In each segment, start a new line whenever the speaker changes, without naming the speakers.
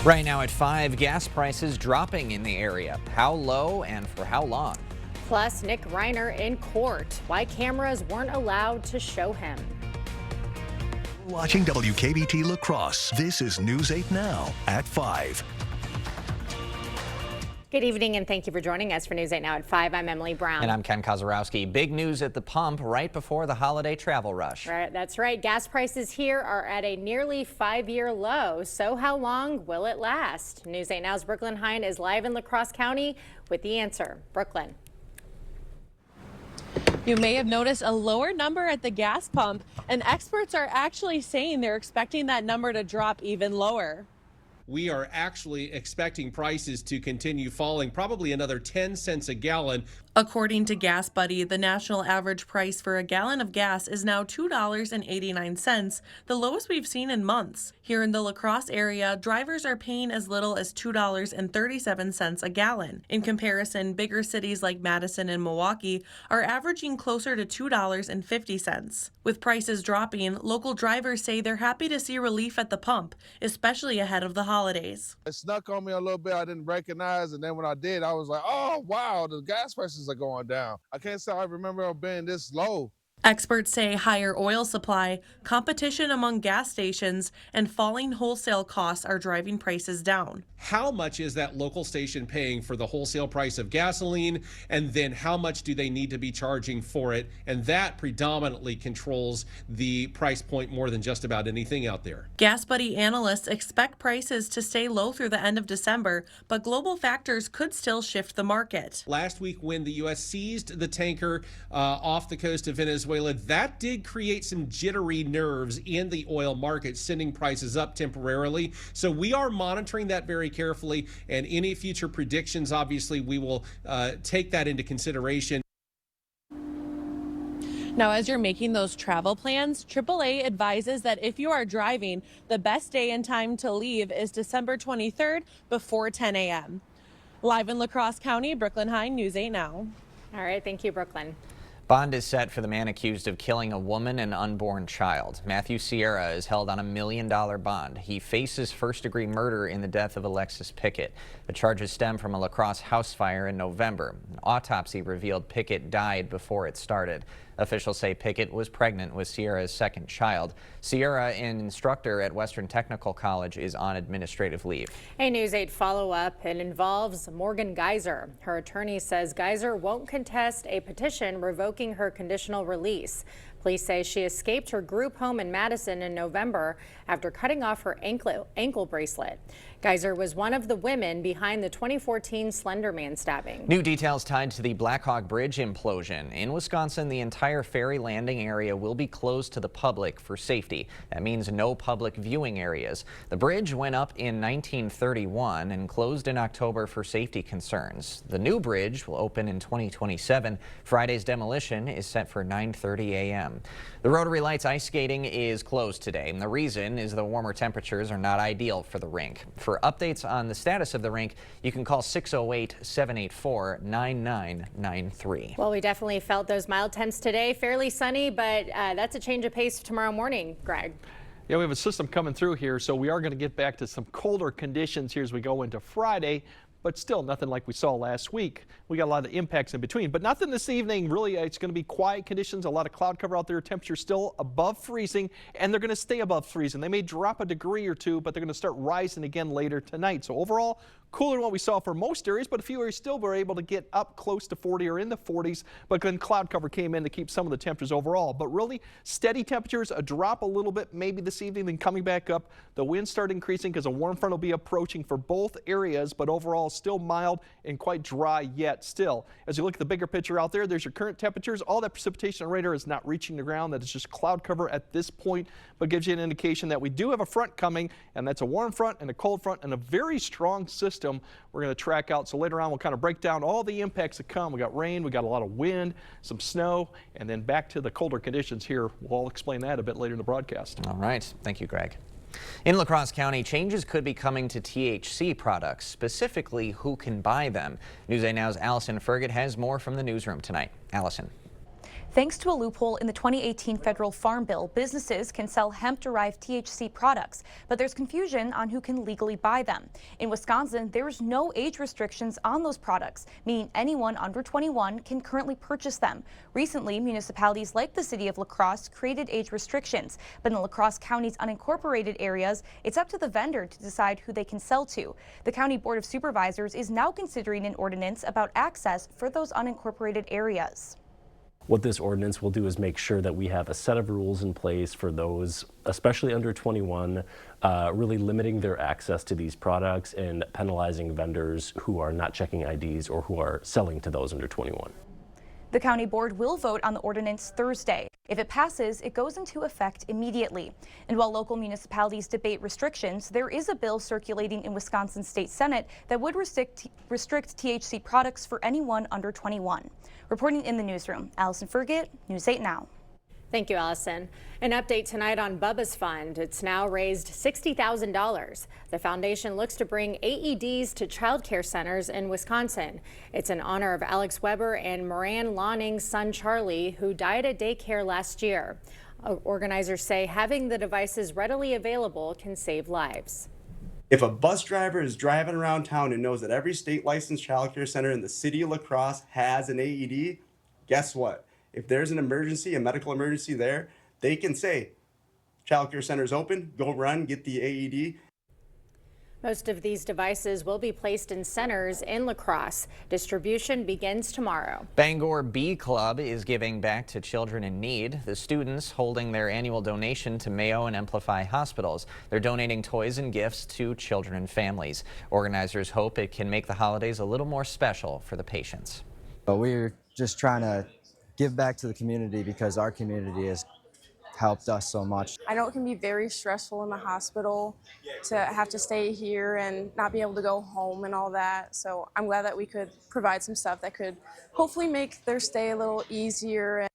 Right now at 5, gas prices dropping in the area. How low and for how long?
Plus, Nick Reiner in court. Why cameras weren't allowed to show him.
Watching WKBT La Crosse. This is News 8 Now at 5.
Good evening and thank you for joining us for News 8 Now at 5. I'm Emily Brown.
And I'm Ken Kozarowski. Big news at the pump right before the holiday travel rush.
Right, that's right. Gas prices here are at a nearly 5-year low. So how long will it last? News 8 Now's Brooklyn Hein is live in La Crosse County with the answer. Brooklyn.
You may have noticed a lower number at the gas pump, and experts are actually saying they're expecting that number to drop even lower.
We are actually expecting prices to continue falling, probably another 10 cents a gallon.
According to Gas Buddy, the national average price for a gallon of gas is now $2.89, the lowest we've seen in months. Here in the La Crosse area, drivers are paying as little as $2.37 a gallon. In comparison, bigger cities like Madison and Milwaukee are averaging closer to $2.50. With prices dropping, local drivers say they're happy to see relief at the pump, especially ahead of the holidays.
It snuck on me a little bit I didn't recognize, and then when I did, I was like, oh, wow, the gas prices are going down. I can't say I remember it being this low.
Experts say higher oil supply, competition among gas stations, and falling wholesale costs are driving prices down.
How much is that local station paying for the wholesale price of gasoline? And then how much do they need to be charging for it? And that predominantly controls the price point more than just about anything out there.
Gas Buddy analysts expect prices to stay low through the end of December, but global factors could still shift the market.
Last week when the U.S. seized the tanker off the coast of Venezuela, that did create some jittery nerves in the oil market, sending prices up temporarily. So we are monitoring that very carefully, and any future predictions, obviously, we will take that into consideration.
Now, as you're making those travel plans, AAA advises that if you are driving, the best day and time to leave is December 23rd before 10 a.m. Live in La Crosse County, Brooklyn Hein, News 8 Now.
All right, thank you, Brooklyn.
Bond is set for the man accused of killing a woman and unborn child. Matthew Sierra is held on $1 million bond. He faces first-degree murder in the death of Alexis Pickett. The charges stem from a La Crosse house fire in November. An autopsy revealed Pickett died before it started. Officials say Pickett was pregnant with Sierra's second child. Sierra, an instructor at Western Technical College, is on administrative leave.
A News 8 follow-up. It involves Morgan Geyser. Her attorney says Geyser won't contest a petition revoking her conditional release. Police say she escaped her group home in Madison in November after cutting off her ankle bracelet. Geyser was one of the women behind the 2014 Slender Man stabbing.
New details tied to the Black Hawk Bridge implosion. In Wisconsin, the entire ferry landing area will be closed to the public for safety. That means no public viewing areas. The bridge went up in 1931 and closed in October for safety concerns. The new bridge will open in 2027. Friday's demolition is set for 9:30 a.m. The Rotary Lights ice skating is closed today, and the reason is the warmer temperatures are not ideal for the rink. For updates on the status of the rink, you can call 608-784-9993.
Well, we definitely felt those mild temps today. Fairly sunny, but that's a change of pace tomorrow morning, Greg.
Yeah, we have a system coming through here, so we are going to get back to some colder conditions here as we go into Friday. But still nothing like we saw last week. We got a lot of impacts in between, but nothing this evening. Really, it's going to be quiet conditions, a lot of cloud cover out there. Temperatures still above freezing, and they're going to stay above freezing. They may drop a degree or two, but they're going to start rising again later tonight. So overall, cooler than what we saw for most areas, but a few areas still were able to get up close to 40 or in the 40s, but then cloud cover came in to keep some of the temperatures overall. But really, steady temperatures, a drop a little bit maybe this evening, then coming back up. The winds start increasing because a warm front will be approaching for both areas, but overall still mild and quite dry yet still. As you look at the bigger picture out there, there's your current temperatures. All that precipitation on radar is not reaching the ground. That is just cloud cover at this point, but gives you an indication that we do have a front coming, and that's a warm front and a cold front and a very strong system we're going to track out. So later on, we'll kind of break down all the impacts that come. We got rain, we got a lot of wind, some snow, and then back to the colder conditions here. We'll explain that a bit later in the broadcast.
All right. Thank you, Greg. In La Crosse County, changes could be coming to THC products, specifically who can buy them. News 8 Now's Allison Fergott has more from the newsroom tonight. Allison.
Thanks to a loophole in the 2018 federal farm bill, businesses can sell hemp-derived THC products, but there's confusion on who can legally buy them. In Wisconsin, there's no age restrictions on those products, meaning anyone under 21 can currently purchase them. Recently, municipalities like the city of La Crosse created age restrictions, but in La Crosse County's unincorporated areas, it's up to the vendor to decide who they can sell to. The County Board of Supervisors is now considering an ordinance about access for those unincorporated areas.
What this ordinance will do is make sure that we have a set of rules in place for those, especially under 21, really limiting their access to these products and penalizing vendors who are not checking IDs or who are selling to those under 21.
The county board will vote on the ordinance Thursday. If it passes, it goes into effect immediately. And while local municipalities debate restrictions, there is a bill circulating in Wisconsin State Senate that would restrict THC products for anyone under 21. Reporting in the newsroom, Allison Fergit, News 8 Now.
Thank you, Allison. An update tonight on Bubba's Fund. It's now raised $60,000. The foundation looks to bring AEDs to child care centers in Wisconsin. It's in honor of Alex Weber and Moran Lawning's son Charlie, who died at daycare last year. Organizers say having the devices readily available can save lives.
If a bus driver is driving around town and knows that every state licensed child care center in the city of La Crosse has an AED, guess what? If there's an emergency, a medical emergency there, they can say, child care center's open, go run, get the AED.
Most of these devices will be placed in centers in La Crosse. Distribution begins tomorrow.
Bangor Bee Club is giving back to children in need. The students holding their annual donation to Mayo and Amplify hospitals. They're donating toys and gifts to children and families. Organizers hope it can make the holidays a little more special for the patients.
But we're just trying to give back to the community because our community has helped us so much.
I know it can be very stressful in the hospital to have to stay here and not be able to go home and all that. So I'm glad that we could provide some stuff that could hopefully make their stay a little easier.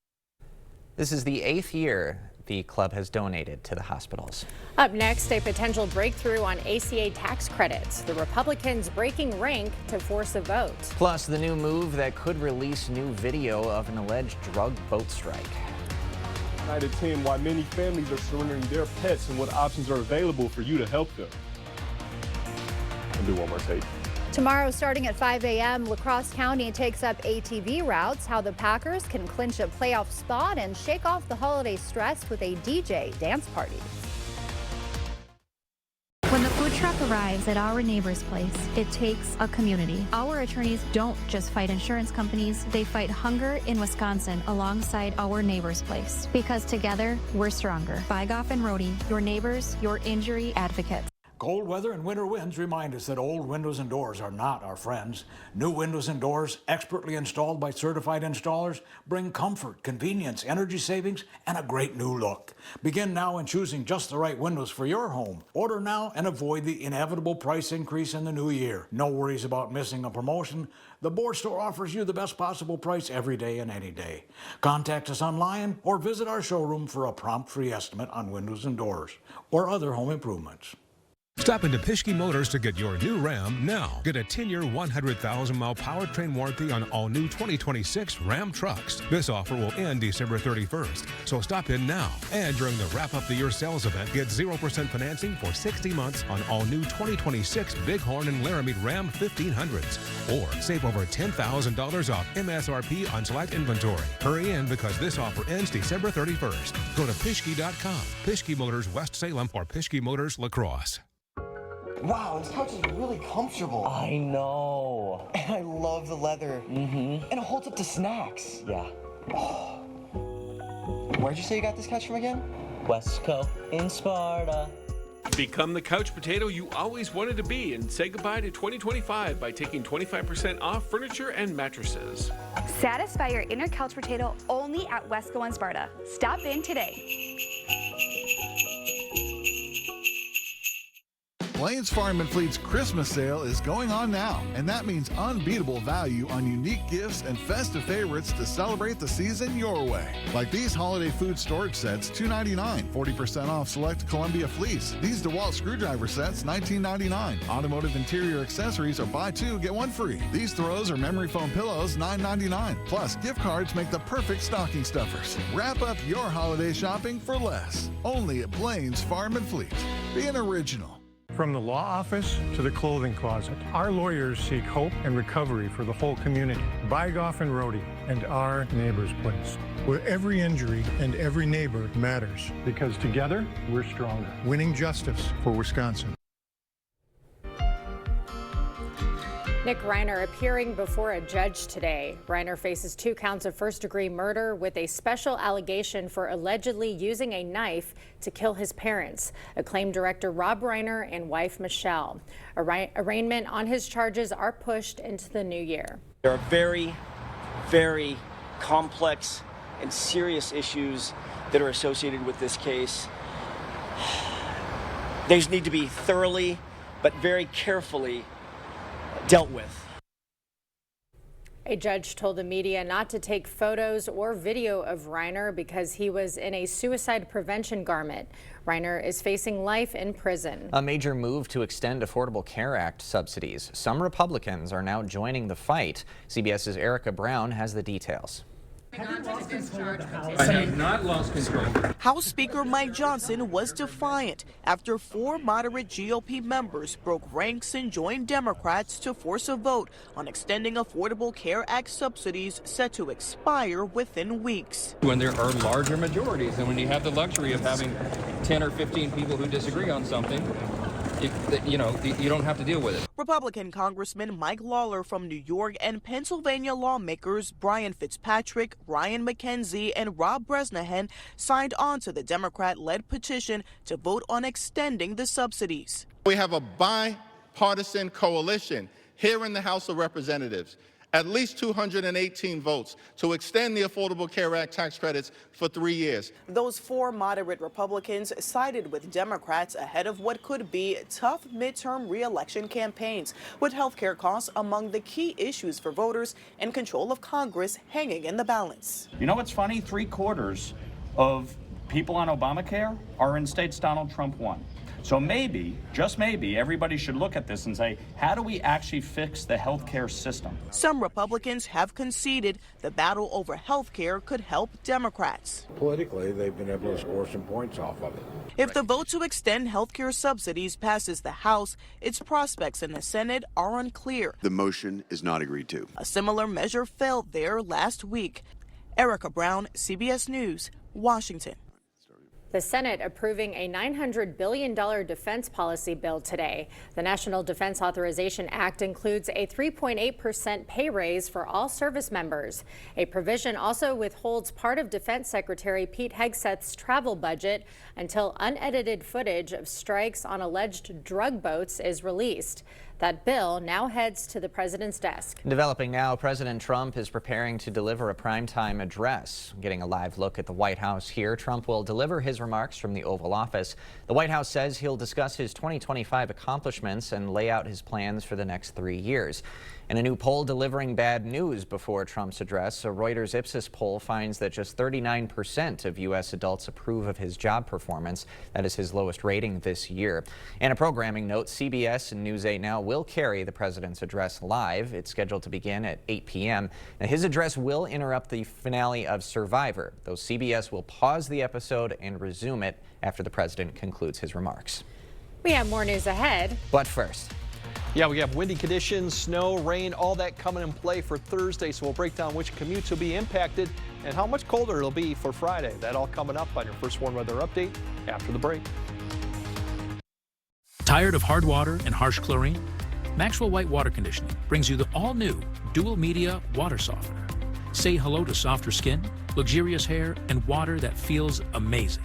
This is the 8th year the club has donated to the hospitals.
Up next, a potential breakthrough on ACA tax credits. The Republicans breaking rank to force a vote.
Plus, the new move that could release new video of an alleged drug boat strike.
Night at 10, why many families are surrendering their pets and what options are available for you to help them. I'll do one more take.
Tomorrow, starting at 5 a.m., La Crosse County takes up ATV routes, how the Packers can clinch a playoff spot and shake off the holiday stress with a DJ dance party.
When the food truck arrives at our neighbor's place, it takes a community. Our attorneys don't just fight insurance companies, they fight hunger in Wisconsin alongside our neighbor's place. Because together, we're stronger. Bygoff and Rohde, your neighbors, your injury advocates.
Cold weather and winter winds remind us that old windows and doors are not our friends. New windows and doors, expertly installed by certified installers, bring comfort, convenience, energy savings, and a great new look. Begin now in choosing just the right windows for your home. Order now and avoid the inevitable price increase in the new year. No worries about missing a promotion. The Board Store offers you the best possible price every day and any day. Contact us online or visit our showroom for a prompt free estimate on windows and doors or other home improvements.
Stop into Pischke Motors to get your new Ram now. Get a 10-year, 100,000-mile powertrain warranty on all new 2026 Ram trucks. This offer will end December 31st, so stop in now. And during the Wrap Up the Year sales event, get 0% financing for 60 months on all new 2026 Bighorn and Laramie Ram 1500s. Or save over $10,000 off MSRP on select inventory. Hurry in because this offer ends December 31st. Go to Pischke.com, Pischke Motors West Salem, or Pischke Motors La Crosse.
Wow, this couch is really comfortable.
I know.
And I love the leather.
Mm-hmm.
And it holds up to snacks.
Yeah.
Oh. Where'd you say you got this couch from again?
Westco in Sparta.
Become the couch potato you always wanted to be and say goodbye to 2025 by taking 25% off furniture and mattresses.
Satisfy your inner couch potato only at Westco in Sparta. Stop in today.
Blaine's Farm and Fleet's Christmas sale is going on now, and that means unbeatable value on unique gifts and festive favorites to celebrate the season your way. Like these holiday food storage sets, $2.99, 40% off select Columbia fleece. These DeWalt screwdriver sets, $19.99. Automotive interior accessories are buy two, get one free. These throws or memory foam pillows, $9.99. Plus, gift cards make the perfect stocking stuffers. Wrap up your holiday shopping for less. Only at Blaine's Farm and Fleet. Be an original.
From the law office to the clothing closet, our lawyers seek hope and recovery for the whole community. Bygoff and Rohde and our neighbor's place, where every injury and every neighbor matters, because together we're stronger. Winning justice for Wisconsin.
Nick Reiner appearing before a judge today. Reiner faces 2 counts of first-degree murder with a special allegation for allegedly using a knife to kill his parents, acclaimed director Rob Reiner and wife Michelle. Arraignment on his charges are pushed into the new year.
There are very, very complex and serious issues that are associated with this case. These need to be thoroughly but very carefully dealt with.
A judge told the media not to take photos or video of Reiner because he was in a suicide prevention garment. Reiner is facing life in prison.
A major move to extend Affordable Care Act subsidies. Some Republicans are now joining the fight. CBS's Erica Brown has the details.
I have not lost control. House Speaker Mike Johnson was defiant after 4 moderate GOP members broke ranks and joined Democrats to force a vote on extending Affordable Care Act subsidies set to expire within weeks.
When there are larger majorities and when you have the luxury of having 10 or 15 people who disagree on something, you don't have to deal with it.
Republican Congressman Mike Lawler from New York and Pennsylvania lawmakers Brian Fitzpatrick, Ryan McKenzie, and Rob Bresnahan signed on to the Democrat-led petition to vote on extending the subsidies.
We have a bipartisan coalition here in the House of Representatives, at least 218 votes to extend the Affordable Care Act tax credits for 3 years.
Those 4 moderate Republicans sided with Democrats ahead of what could be tough midterm re-election campaigns, with health care costs among the key issues for voters and control of Congress hanging in the balance.
You know what's funny? 3/4 of people on Obamacare are in states Donald Trump won. So maybe, just maybe, everybody should look at this and say, how do we actually fix the healthcare system?
Some Republicans have conceded the battle over health care could help Democrats.
Politically, they've been able to score some points off of it.
If the vote to extend health care subsidies passes the House, its prospects in the Senate are unclear.
The motion is not agreed to.
A similar measure failed there last week. Erica Brown, CBS News, Washington.
The Senate approving a $900 billion defense policy bill today. The National Defense Authorization Act includes a 3.8% pay raise for all service members. A provision also withholds part of Defense Secretary Pete Hegseth's travel budget until unedited footage of strikes on alleged drug boats is released. That bill now heads to the president's desk.
Developing now, President Trump is preparing to deliver a primetime address. Getting a live look at the White House here, Trump will deliver his remarks from the Oval Office. The White House says he'll discuss his 2025 accomplishments and lay out his plans for the next 3 years. In a new poll delivering bad news before Trump's address, a Reuters Ipsos poll finds that just 39% of U.S. adults approve of his job performance. That is his lowest rating this year. And a programming note, CBS and News 8 Now will carry the president's address live. It's scheduled to begin at 8 p.m. Now, his address will interrupt the finale of Survivor, though CBS will pause the episode and resume it after the president concludes his remarks.
We have more news ahead.
But first.
Yeah, we have windy conditions, snow, rain, all that coming in play for Thursday. So we'll break down which commutes will be impacted and how much colder it'll be for Friday. That all coming up on your First Warn Weather Update after the break.
Tired of hard water and harsh chlorine? Maxwell White Water Conditioning brings you the all-new Dual Media Water Softener. Say hello to softer skin, luxurious hair, and water that feels amazing.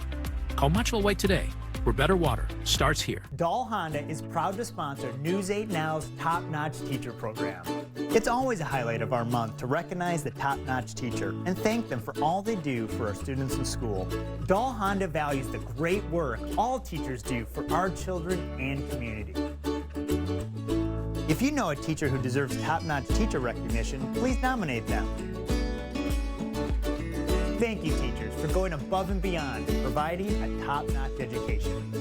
Call Maxwell White today where better water starts here.
Dahl Honda is proud to sponsor News 8 Now's Top-Notch Teacher Program. It's always a highlight of our month to recognize the top-notch teacher and thank them for all they do for our students in school. Dahl Honda values the great work all teachers do for our children and community. If you know a teacher who deserves top-notch teacher recognition, please nominate them. Thank you, teachers, for going above and beyond and providing a top-notch education.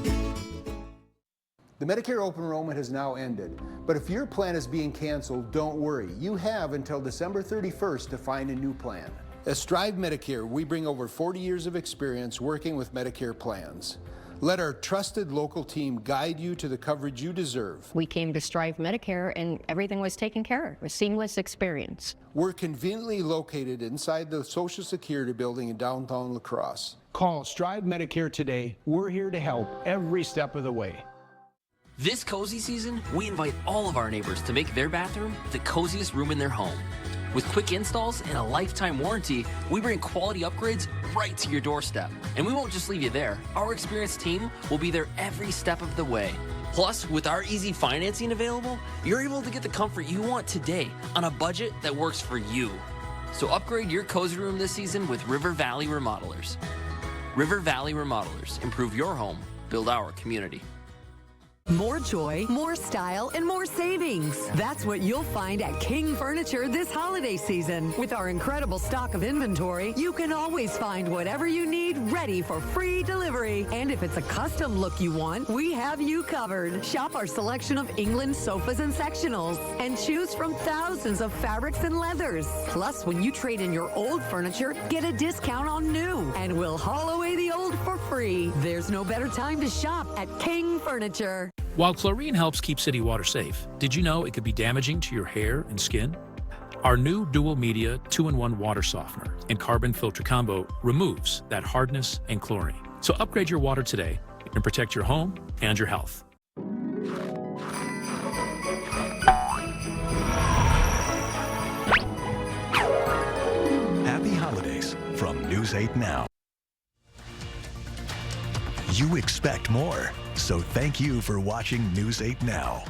The Medicare open enrollment has now ended, but if your plan is being canceled, don't worry. You have until December 31st to find a new plan. At Strive Medicare, we bring over 40 years of experience working with Medicare plans. Let our trusted local team guide you to the coverage you deserve.
We came to Strive Medicare and everything was taken care of. A seamless experience.
We're conveniently located inside the Social Security building in downtown La Crosse.
Call Strive Medicare today. We're here to help every step of the way.
This cozy season, we invite all of our neighbors to make their bathroom the coziest room in their home. With quick installs and a lifetime warranty, we bring quality upgrades right to your doorstep. And we won't just leave you there. Our experienced team will be there every step of the way. Plus, with our easy financing available, you're able to get the comfort you want today on a budget that works for you. So upgrade your cozy room this season with River Valley Remodelers. River Valley Remodelers. Improve your home, build our community.
More joy, more style, and more savings. That's what you'll find at King Furniture this holiday season. With our incredible stock of inventory, you can always find whatever you need ready for free delivery. And if it's a custom look you want, we have you covered. Shop our selection of England sofas and sectionals and choose from thousands of fabrics and leathers. Plus, when you trade in your old furniture, get a discount on new. And we'll haul away the old for free. There's no better time to shop at King Furniture.
While chlorine helps keep city water safe, did you know it could be damaging to your hair and skin? Our new dual media 2-in-1 water softener and carbon filter combo removes that hardness and chlorine. So upgrade your water today and protect your home and your health.
Happy holidays from News 8 Now. You expect more, so thank you for watching News 8 Now.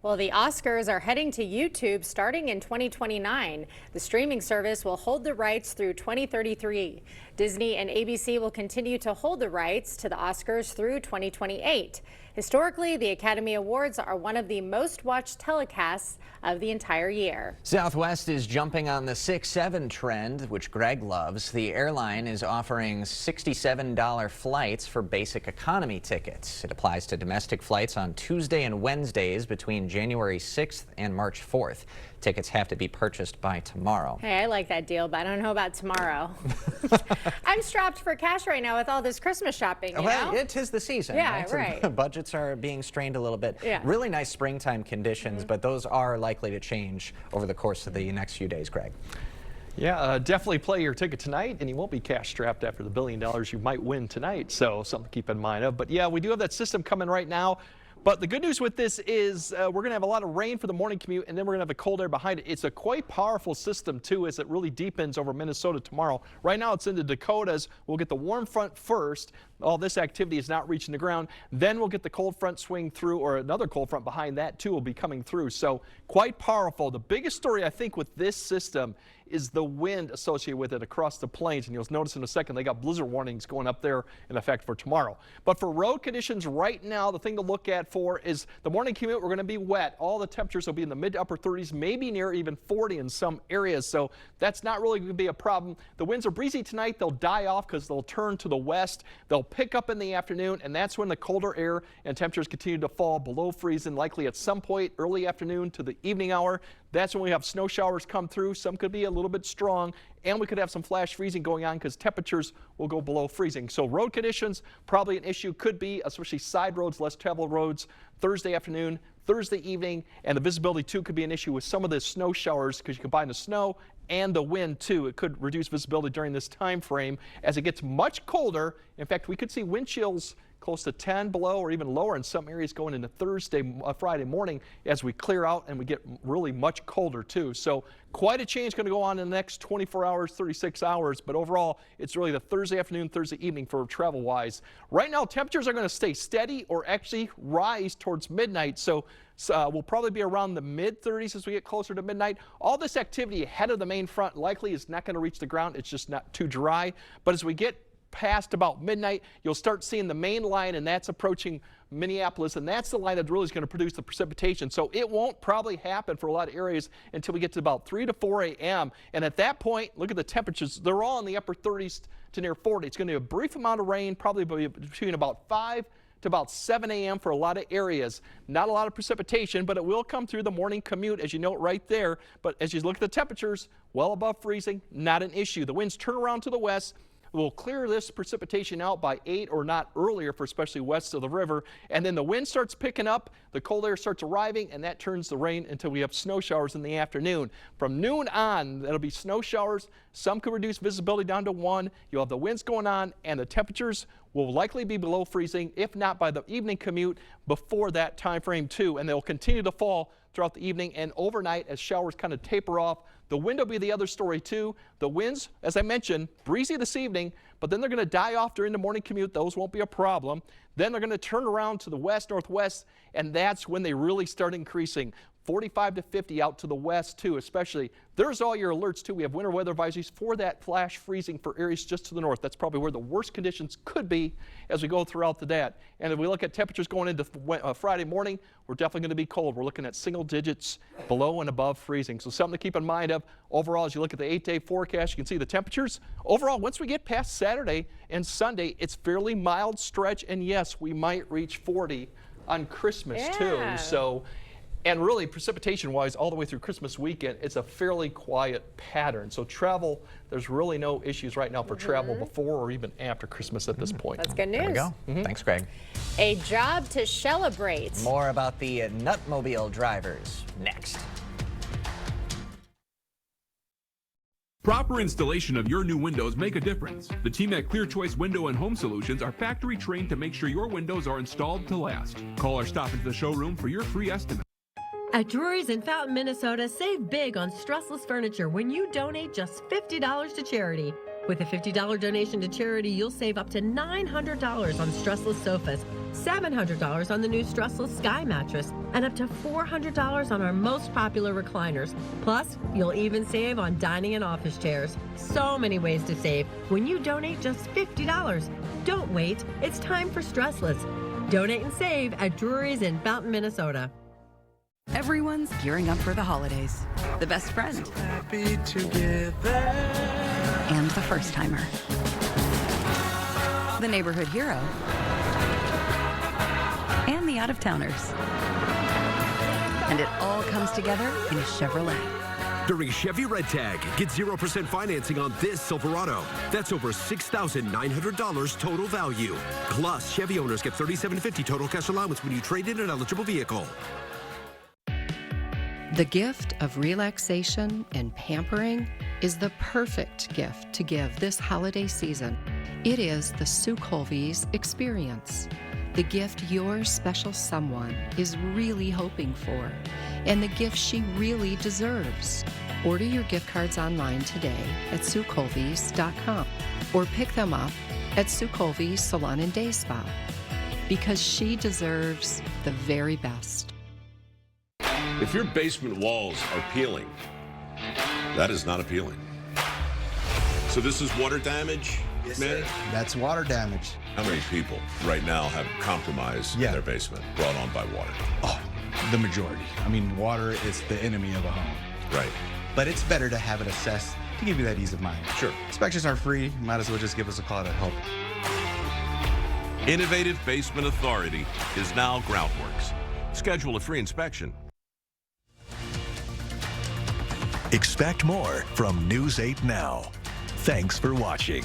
Well, the Oscars are heading to YouTube starting in 2029. The streaming service will hold the rights through 2033. Disney and ABC will continue to hold the rights to the Oscars through 2028. Historically, the Academy Awards are one of the most watched telecasts of the entire year.
Southwest is jumping on the 6-7 trend, which Greg loves. The airline is offering $67 flights for basic economy tickets. It applies to domestic flights on Tuesday and Wednesdays between January 6th and March 4th. Tickets have to be purchased by tomorrow.
Hey, I like that deal, but I don't know about tomorrow. I'm strapped for cash right now with all this Christmas shopping, you know?
It is the season.
Yeah,
right. So budgets are being strained a little bit.
Yeah.
Really nice springtime conditions, but those are likely to change over the course of the next few days, Greg.
Yeah, definitely play your ticket tonight, and you won't be cash strapped after the $1 billion you might win tonight. So something to keep in mind of. But yeah, we do have that system coming right now. But the good news with this is we're going to have a lot of rain for the morning commute, and then we're going to have the cold air behind it. It's a quite powerful system, too, as it really deepens over Minnesota tomorrow. Right now, it's in the Dakotas. We'll get the warm front first. All this activity is not reaching the ground. Then we'll get the cold front swing through, or another cold front behind that, too, will be coming through. So quite powerful. The biggest story, I think, with this system is the wind associated with it across the plains. And you'll notice in a second, they got blizzard warnings going up there in effect for tomorrow. But for road conditions right now, the thing to look at for is the morning commute, we're going to be wet. All the temperatures will be in the mid to upper 30s, maybe near even 40 in some areas. So that's not really going to be a problem. The winds are breezy tonight. They'll die off because they'll turn to the west. They'll pick up in the afternoon, and that's when the colder air and temperatures continue to fall below freezing, likely at some point early afternoon to the evening hour. That's when we have snow showers come through. Some could be a little bit strong, and we could have some flash freezing going on because temperatures will go below freezing. So road conditions, probably an issue, could be, especially side roads, less traveled roads, Thursday afternoon, Thursday evening, and the visibility too could be an issue with some of the snow showers because you combine the snow and the wind too. It could reduce visibility during this time frame as it gets much colder. In fact, we could see wind chills close to 10 below or even lower in some areas going into Friday morning as we clear out and we get really much colder too. So quite a change going to go on in the next 24 hours, 36 hours. But overall, it's really the Thursday afternoon, Thursday evening for travel wise. Right now, temperatures are going to stay steady or actually rise towards midnight. So we'll probably be around the mid-30s as we get closer to midnight. All this activity ahead of the main front likely is not going to reach the ground. It's just not too dry. But as we get past about midnight, you'll start seeing the main line, and that's approaching Minneapolis, and that's the line that really is going to produce the precipitation. So it won't probably happen for a lot of areas until we get to about 3 to 4 a.m. And at that point, look at the temperatures. They're all in the upper 30s to near 40. It's going to be a brief amount of rain, probably between about 5 to about 7 a.m. for a lot of areas. Not a lot of precipitation, but it will come through the morning commute, as you note right there. But as you look at the temperatures, well above freezing, not an issue. The winds turn around to the west. We'll clear this precipitation out by 8 or not earlier for especially west of the river. And then the wind starts picking up, the cold air starts arriving, and that turns the rain until we have snow showers in the afternoon. From noon on, that'll be snow showers. Some could reduce visibility down to 1. You'll have the winds going on, and the temperatures will likely be below freezing, if not by the evening commute before that time frame too. And they'll continue to fall throughout the evening and overnight as showers kind of taper off. The wind will be the other story too. The winds, as I mentioned, breezy this evening, but then they're going to die off during the morning commute. Those won't be a problem. Then they're going to turn around to the west, northwest, and that's when they really start increasing. 45 to 50 out to the west too, especially. There's all your alerts too. We have winter weather advisories for that flash freezing for areas just to the north. That's probably where the worst conditions could be as we go throughout the day. And if we look at temperatures going into Friday morning, we're definitely going to be cold. We're looking at single digits below and above freezing. So something to keep in mind of overall as you look at the 8-day forecast, you can see the temperatures. Overall, once we get past Saturday and Sunday, it's fairly mild stretch. And yes, we might reach 40 on Christmas too. So. And really, precipitation-wise, all the way through Christmas weekend, it's a fairly quiet pattern. So travel, there's really no issues right now for travel before or even after Christmas at this point.
That's good news.
There we go. Thanks, Greg.
A job to celebrate.
More about the Nutmobile drivers next.
Proper installation of your new windows make a difference. The team at Clear Choice Window and Home Solutions are factory trained to make sure your windows are installed to last. Call or stop into the showroom for your free estimate.
At Drury's in Fountain, Minnesota, save big on stressless furniture when you donate just $50 to charity. With a $50 donation to charity, you'll save up to $900 on stressless sofas, $700 on the new stressless Sky mattress, and up to $400 on our most popular recliners. Plus, you'll even save on dining and office chairs. So many ways to save when you donate just $50. Don't wait. It's time for stressless. Donate and save at Drury's in Fountain, Minnesota.
Everyone's gearing up for the holidays. The best friend.
Happy together.
And the first timer. The neighborhood hero. And the out-of-towners. And it all comes together in a Chevrolet.
During Chevy Red Tag, get 0% financing on this Silverado. That's over $6,900 total value. Plus, Chevy owners get $3,750 total cash allowance when you trade in an eligible vehicle.
The gift of relaxation and pampering is the perfect gift to give this holiday season. It is the Sue Colby's experience, the gift your special someone is really hoping for, and the gift she really deserves. Order your gift cards online today at SueColby's.com or pick them up at Sue Colby's Salon and Day Spa, because she deserves the very best.
If your basement walls are peeling, that is not appealing. So this is water damage,
yes,
man?
Sir. That's water damage.
How many people right now have compromise in their basement brought on by water?
Oh, the majority. I mean, water is the enemy of a home.
Right.
But it's better to have it assessed to give you that ease of mind.
Sure.
Inspections are free. Might as well just give us a call to help.
Innovative Basement Authority is now Groundworks. Schedule a free inspection.
Expect more from News 8 Now. Thanks for watching.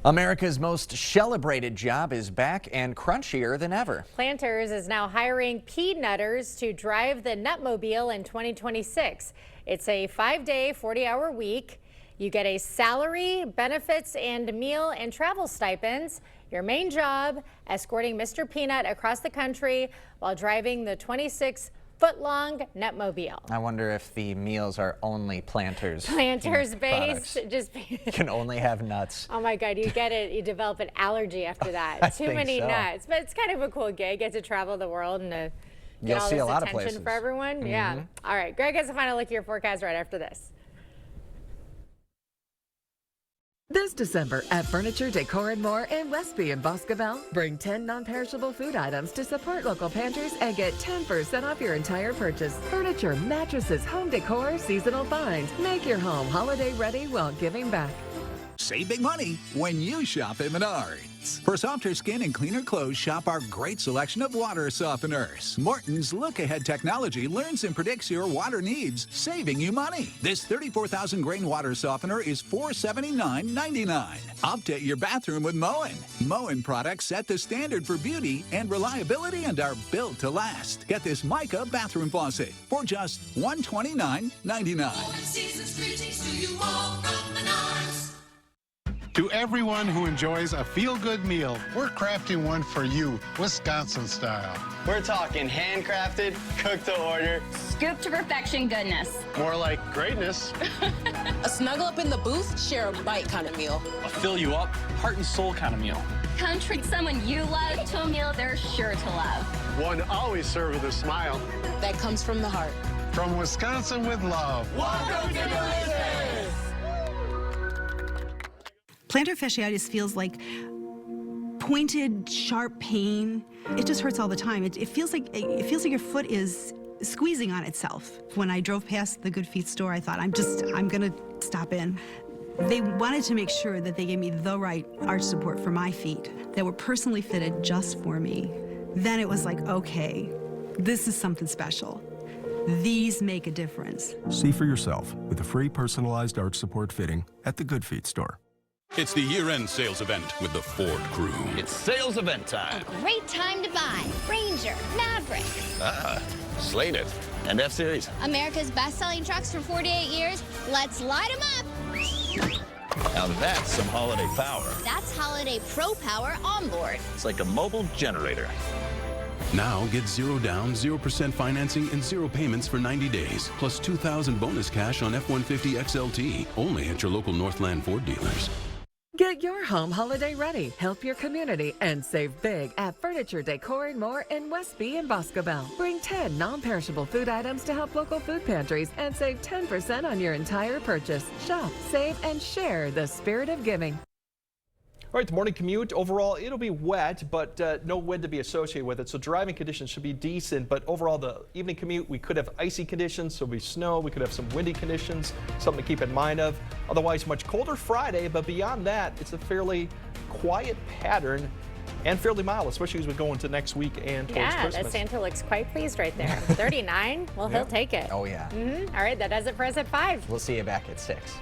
America's most celebrated job is back and crunchier than ever.
Planters is now hiring pea nutters to drive the Nutmobile in 2026. It's a 5-day, 40-hour week. You get a salary, benefits, and meal and travel stipends. Your main job, escorting Mr. Peanut across the country while driving the 26-foot-long Netmobile.
I wonder if the meals are only Planters.
Planters based.
products.
Just
Can only have nuts.
Oh my God, you get it. You develop an allergy after that. Too many nuts. But it's kind of a cool gig. Get to travel the world and get
You'll
all
see
this
a lot of
attention
places.
for everyone. Yeah. All right, Greg has a final look at your forecast right after this.
This December at Furniture, Decor and More in Westby and Boscobel, bring 10 non-perishable food items to support local pantries and get 10% off your entire purchase. Furniture, mattresses, home decor, seasonal finds. Make your home holiday ready while giving back.
Save big money when you shop at Menards. For softer skin and cleaner clothes, shop our great selection of water softeners. Morton's look-ahead technology learns and predicts your water needs, saving you money. This 34,000 grain water softener is $479.99. Update your bathroom with Moen. Moen products set the standard for beauty and reliability and are built to last. Get this mica bathroom faucet for just $129.99.
To everyone who enjoys a feel-good meal, we're crafting one for you, Wisconsin style.
We're talking handcrafted, cooked to order,
scoop to perfection goodness.
More like greatness.
A snuggle up in the booth, share a bite kind of meal.
A fill you up, heart and soul kind of meal.
Come treat someone you love to a meal they're sure to love.
One always served with a smile.
That comes from the heart.
From Wisconsin with love.
Welcome to Delicious!
Plantar fasciitis feels like pointed, sharp pain. It just hurts all the time. It feels like your foot is squeezing on itself. When I drove past the Good Feet store, I thought, I'm gonna stop in. They wanted to make sure that they gave me the right arch support for my feet that were personally fitted just for me. Then it was like, okay, this is something special. These make a difference.
See for yourself with a free personalized arch support fitting at the Good Feet store.
It's the year-end sales event with the Ford crew.
It's sales event time.
A great time to buy Ranger, Maverick.
Slate It, and F-Series.
America's best-selling trucks for 48 years. Let's light them up.
Now that's some holiday power.
That's Holiday Pro Power onboard.
It's like a mobile generator.
Now get 0 down, 0% financing, and 0 payments for 90 days, plus $2,000 bonus cash on F-150 XLT, only at your local Northland Ford dealers.
Get your home holiday ready, help your community, and save big at Furniture, Decor and More in Westby and Boscobel. Bring 10 non-perishable food items to help local food pantries and save 10% on your entire purchase. Shop, save, and share the spirit of giving.
All right, the morning commute, overall, it'll be wet, but no wind to be associated with it, so driving conditions should be decent. But overall, the evening commute, we could have icy conditions, so we snow. We could have some windy conditions, something to keep in mind of. Otherwise, much colder Friday, but beyond that, it's a fairly quiet pattern and fairly mild, especially as we go into next week and towards Christmas.
Yeah, that Santa looks quite pleased right there. 39, well, he'll take it.
Oh, yeah.
All right, that does it for us at 5.
We'll see you back at 6.